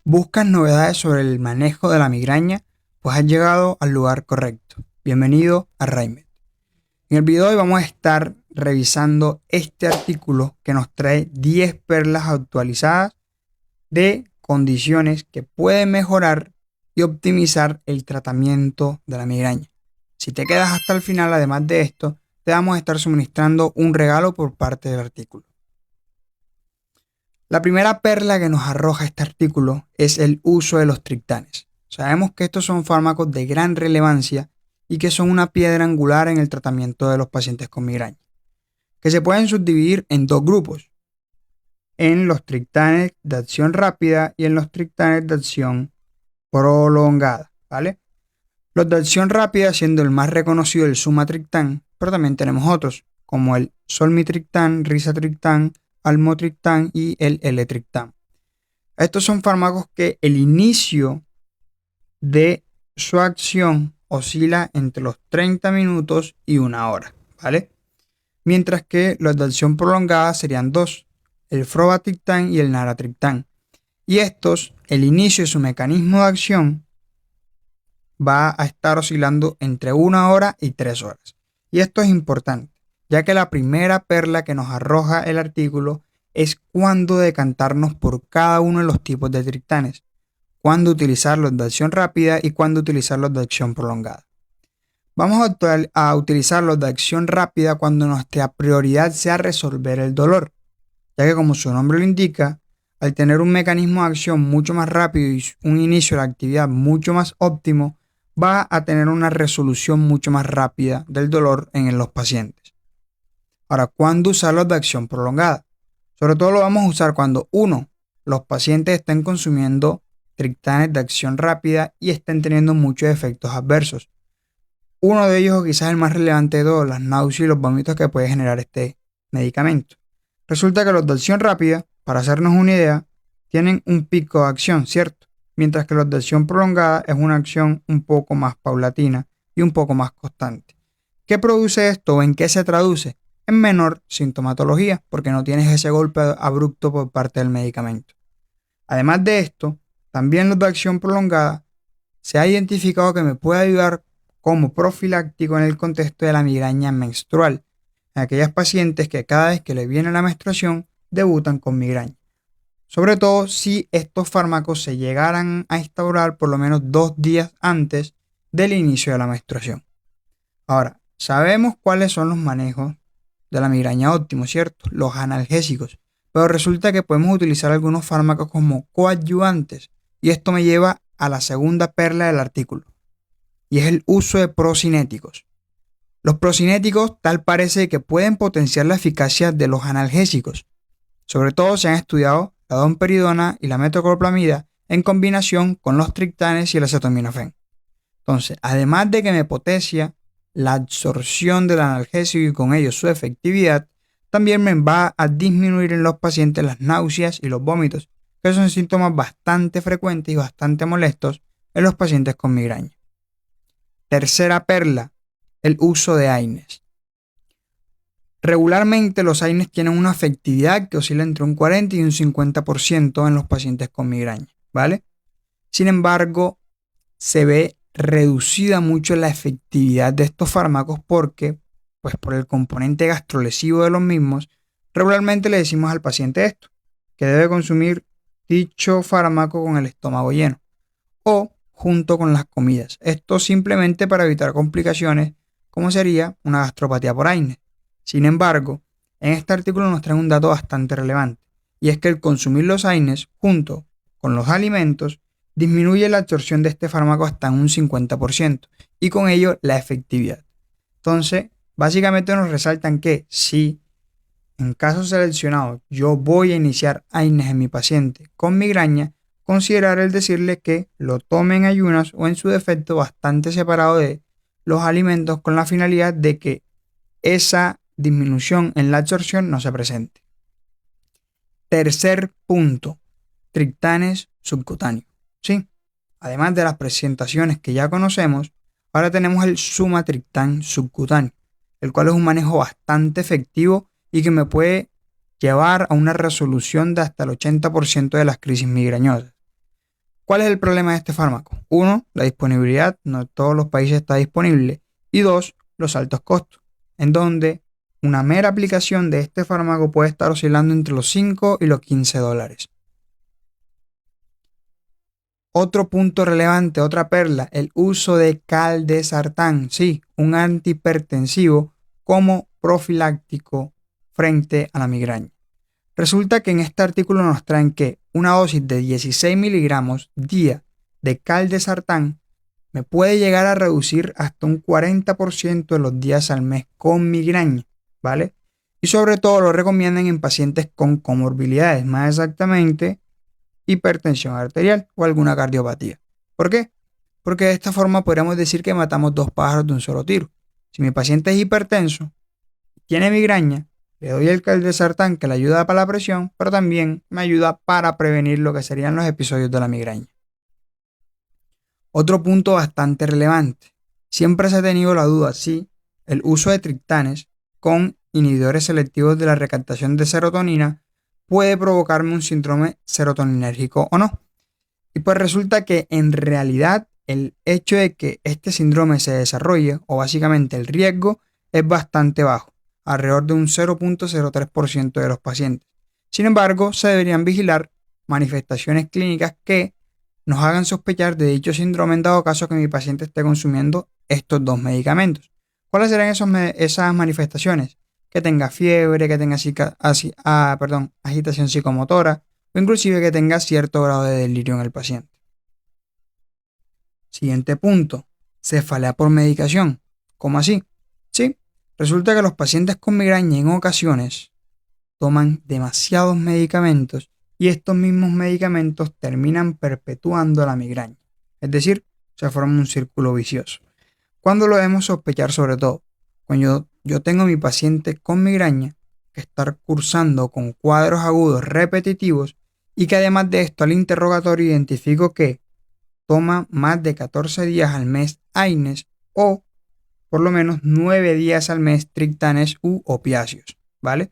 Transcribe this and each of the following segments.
¿Buscas novedades sobre el manejo de la migraña? Pues has llegado al lugar correcto. Bienvenido a Raimed. En el video de hoy vamos a estar revisando este artículo que nos trae 10 perlas actualizadas de condiciones que pueden mejorar y optimizar el tratamiento de la migraña. Si te quedas hasta el final, además de esto, te vamos a estar suministrando un regalo por parte del artículo. La primera perla que nos arroja este artículo es el uso de los triptanes. Sabemos que estos son fármacos de gran relevancia y que son una piedra angular en el tratamiento de los pacientes con migraña, que se pueden subdividir en dos grupos, en los triptanes de acción rápida y en los triptanes de acción prolongada, ¿vale? Los de acción rápida siendo el más reconocido el sumatriptán, pero también tenemos otros, como el solmitriptán, risatriptán, almotriptán y el L-triptán. Estos son fármacos que el inicio de su acción oscila entre los 30 minutos y una hora, ¿vale? Mientras que los de acción prolongada serían dos, el frovatriptán y el naratriptán. Y estos, el inicio de su mecanismo de acción va a estar oscilando entre una hora y 3 horas. Y esto es importante, ya que la primera perla que nos arroja el artículo es cuándo decantarnos por cada uno de los tipos de triptanes, cuándo utilizar los de acción rápida y cuándo utilizar los de acción prolongada. Vamos a utilizar los de acción rápida cuando nuestra prioridad sea resolver el dolor, ya que como su nombre lo indica, al tener un mecanismo de acción mucho más rápido y un inicio de la actividad mucho más óptimo, va a tener una resolución mucho más rápida del dolor en los pacientes. Ahora, ¿cuándo usar los de acción prolongada? Sobre todo lo vamos a usar cuando, uno, los pacientes estén consumiendo triptanes de acción rápida y estén teniendo muchos efectos adversos. Uno de ellos, o quizás el más relevante de todos, las náuseas y los vómitos que puede generar este medicamento. Resulta que los de acción rápida, para hacernos una idea, tienen un pico de acción, ¿cierto? Mientras que los de acción prolongada es una acción un poco más paulatina y un poco más constante. ¿Qué produce esto o en qué se traduce? En menor sintomatología, porque no tienes ese golpe abrupto por parte del medicamento. Además de esto, también los de acción prolongada se ha identificado que me puede ayudar como profiláctico en el contexto de la migraña menstrual, en aquellas pacientes que cada vez que les viene la menstruación debutan con migraña. Sobre todo si estos fármacos se llegaran a instaurar por lo menos 2 días antes del inicio de la menstruación. Ahora, sabemos cuáles son los manejos de la migraña óptimos, ¿cierto? Los analgésicos. Pero resulta que podemos utilizar algunos fármacos como coadyuvantes. Y esto me lleva a la segunda perla del artículo. Y es el uso de procinéticos. Los procinéticos tal parece que pueden potenciar la eficacia de los analgésicos. Sobre todo se han estudiado la domperidona y la metoclopramida en combinación con los triptanes y el acetaminofén. Entonces, además de que me potencia la absorción del analgésico y con ello su efectividad, también me va a disminuir en los pacientes las náuseas y los vómitos, que son síntomas bastante frecuentes y bastante molestos en los pacientes con migraña. Tercera perla, el uso de AINES. Regularmente los AINES tienen una efectividad que oscila entre un 40 y un 50% en los pacientes con migraña, ¿vale? Sin embargo, se ve reducida mucho la efectividad de estos fármacos porque, pues por el componente gastrolesivo de los mismos, regularmente le decimos al paciente esto, que debe consumir dicho fármaco con el estómago lleno o junto con las comidas. Esto simplemente para evitar complicaciones como sería una gastropatía por AINES. Sin embargo, en este artículo nos trae un dato bastante relevante, y es que el consumir los AINES junto con los alimentos disminuye la absorción de este fármaco hasta un 50% y con ello la efectividad. Entonces, básicamente nos resaltan que si en casos seleccionados yo voy a iniciar AINES en mi paciente con migraña, considerar el decirle que lo tome en ayunas o en su defecto bastante separado de los alimentos con la finalidad de que esa disminución en la absorción no se presente. Tercer punto, triptanes subcutáneos. Sí, además de las presentaciones que ya conocemos, ahora tenemos el sumatriptán subcutáneo, el cual es un manejo bastante efectivo y que me puede llevar a una resolución de hasta el 80% de las crisis migrañosas. ¿Cuál es el problema de este fármaco? Uno, la disponibilidad, no en todos los países está disponible. Y dos, los altos costos, en donde una mera aplicación de este fármaco puede estar oscilando entre los 5 y los $15. Otro punto relevante, otra perla, el uso de caldesartán, sí, un antihipertensivo como profiláctico frente a la migraña. Resulta que en este artículo nos traen que una dosis de 16 miligramos día de caldesartán me puede llegar a reducir hasta un 40% de los días al mes con migraña, ¿vale? Y sobre todo lo recomiendan en pacientes con comorbilidades, más exactamente hipertensión arterial o alguna cardiopatía. ¿Por qué? Porque de esta forma podríamos decir que matamos dos pájaros de un solo tiro. Si mi paciente es hipertenso, tiene migraña, le doy el caldesartán que le ayuda para la presión, pero también me ayuda para prevenir lo que serían los episodios de la migraña. Otro punto bastante relevante. Siempre se ha tenido la duda si el uso de triptanes con inhibidores selectivos de la recaptación de serotonina puede provocarme un síndrome serotoninérgico o no. Y pues resulta que en realidad el hecho de que este síndrome se desarrolle, o básicamente el riesgo, es bastante bajo, alrededor de un 0.03% de los pacientes. Sin embargo, se deberían vigilar manifestaciones clínicas que nos hagan sospechar de dicho síndrome en dado caso que mi paciente esté consumiendo estos dos medicamentos. ¿Cuáles serán esas manifestaciones? Que tenga fiebre, que tenga agitación psicomotora o inclusive que tenga cierto grado de delirio en el paciente. Siguiente punto, cefalea por medicación. ¿Cómo así? Sí, resulta que los pacientes con migraña en ocasiones toman demasiados medicamentos y estos mismos medicamentos terminan perpetuando la migraña. Es decir, se forma un círculo vicioso. ¿Cuándo lo debemos sospechar sobre todo? Cuando yo tengo a mi paciente con migraña que está cursando con cuadros agudos repetitivos y que además de esto al interrogatorio identifico que toma más de 14 días al mes AINES o por lo menos 9 días al mes triptanes u opiáceos, ¿vale?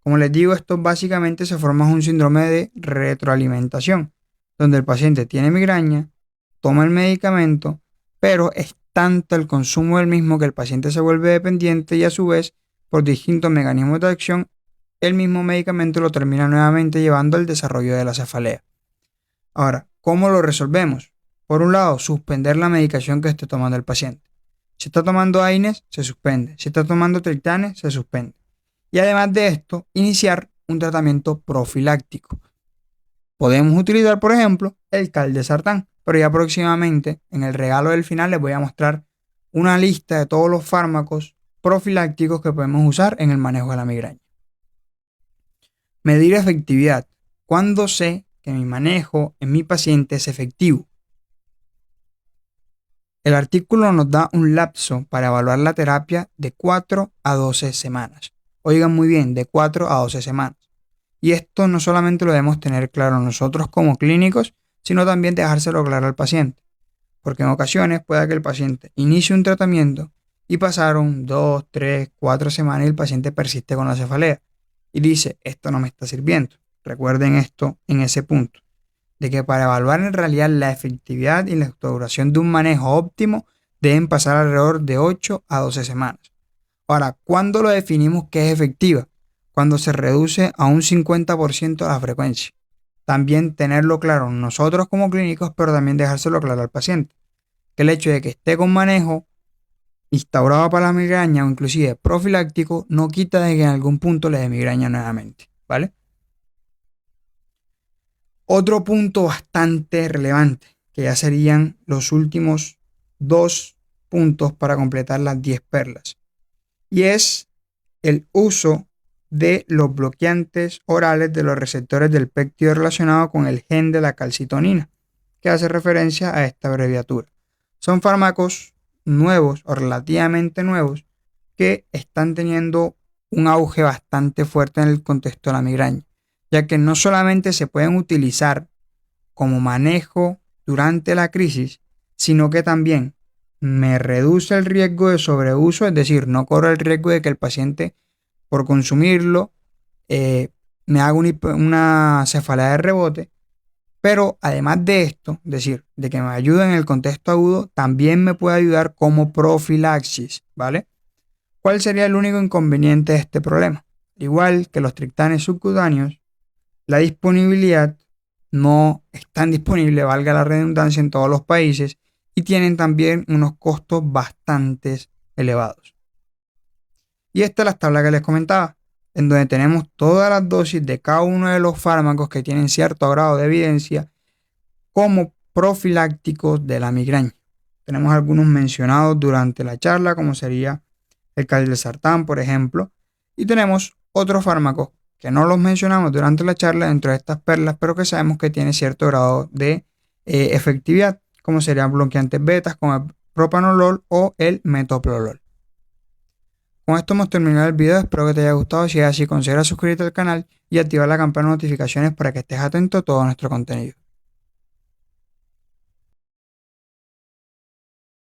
Como les digo, esto básicamente se forma un síndrome de retroalimentación, donde el paciente tiene migraña, toma el medicamento, pero es tanto el consumo del mismo que el paciente se vuelve dependiente y a su vez, por distintos mecanismos de acción, el mismo medicamento lo termina nuevamente llevando al desarrollo de la cefalea. Ahora, ¿cómo lo resolvemos? Por un lado, suspender la medicación que esté tomando el paciente. Si está tomando AINES, se suspende. Si está tomando triptanes, se suspende. Y además de esto, iniciar un tratamiento profiláctico. Podemos utilizar, por ejemplo, el caldesartán, pero ya próximamente en el regalo del final les voy a mostrar una lista de todos los fármacos profilácticos que podemos usar en el manejo de la migraña. Medir efectividad. ¿Cuándo sé que mi manejo en mi paciente es efectivo? El artículo nos da un lapso para evaluar la terapia de 4 a 12 semanas. Oigan muy bien, de 4 a 12 semanas. Y esto no solamente lo debemos tener claro nosotros como clínicos, sino también dejárselo claro al paciente. Porque en ocasiones puede que el paciente inicie un tratamiento y pasaron 2, 3, 4 semanas y el paciente persiste con la cefalea y dice, esto no me está sirviendo. Recuerden esto en ese punto, de que para evaluar en realidad la efectividad y la duración de un manejo óptimo deben pasar alrededor de 8 a 12 semanas. Ahora, ¿cuándo lo definimos que es efectiva? Cuando se reduce a un 50% la frecuencia. También tenerlo claro nosotros como clínicos, pero también dejárselo claro al paciente. Que el hecho de que esté con manejo instaurado para la migraña o inclusive profiláctico no quita de que en algún punto le dé migraña nuevamente, ¿vale? Otro punto bastante relevante, que ya serían los últimos 2 puntos para completar las 10 perlas, y es el uso de los bloqueantes orales de los receptores del péptido relacionado con el gen de la calcitonina, que hace referencia a esta abreviatura. Son fármacos nuevos o relativamente nuevos que están teniendo un auge bastante fuerte en el contexto de la migraña, ya que no solamente se pueden utilizar como manejo durante la crisis, sino que también me reduce el riesgo de sobreuso, es decir, no corro el riesgo de que el paciente por consumirlo me haga una cefalea de rebote Pero además de esto, es decir, de que me ayuda en el contexto agudo, también me puede ayudar como profilaxis, ¿vale? ¿Cuál sería el único inconveniente de este problema? Igual que los triptanes subcutáneos, la disponibilidad no es tan disponible, valga la redundancia, en todos los países y tienen también unos costos bastante elevados. Y esta es la tabla que les comentaba, en donde tenemos todas las dosis de cada uno de los fármacos que tienen cierto grado de evidencia como profilácticos de la migraña. Tenemos algunos mencionados durante la charla, como sería el caldesartán, por ejemplo, y tenemos otros fármacos que no los mencionamos durante la charla dentro de estas perlas, pero que sabemos que tiene cierto grado de efectividad, como serían bloqueantes betas como el propanolol o el metoprolol. Con esto hemos terminado el video, espero que te haya gustado. Si es así, considera suscribirte al canal y activar la campana de notificaciones para que estés atento a todo nuestro contenido.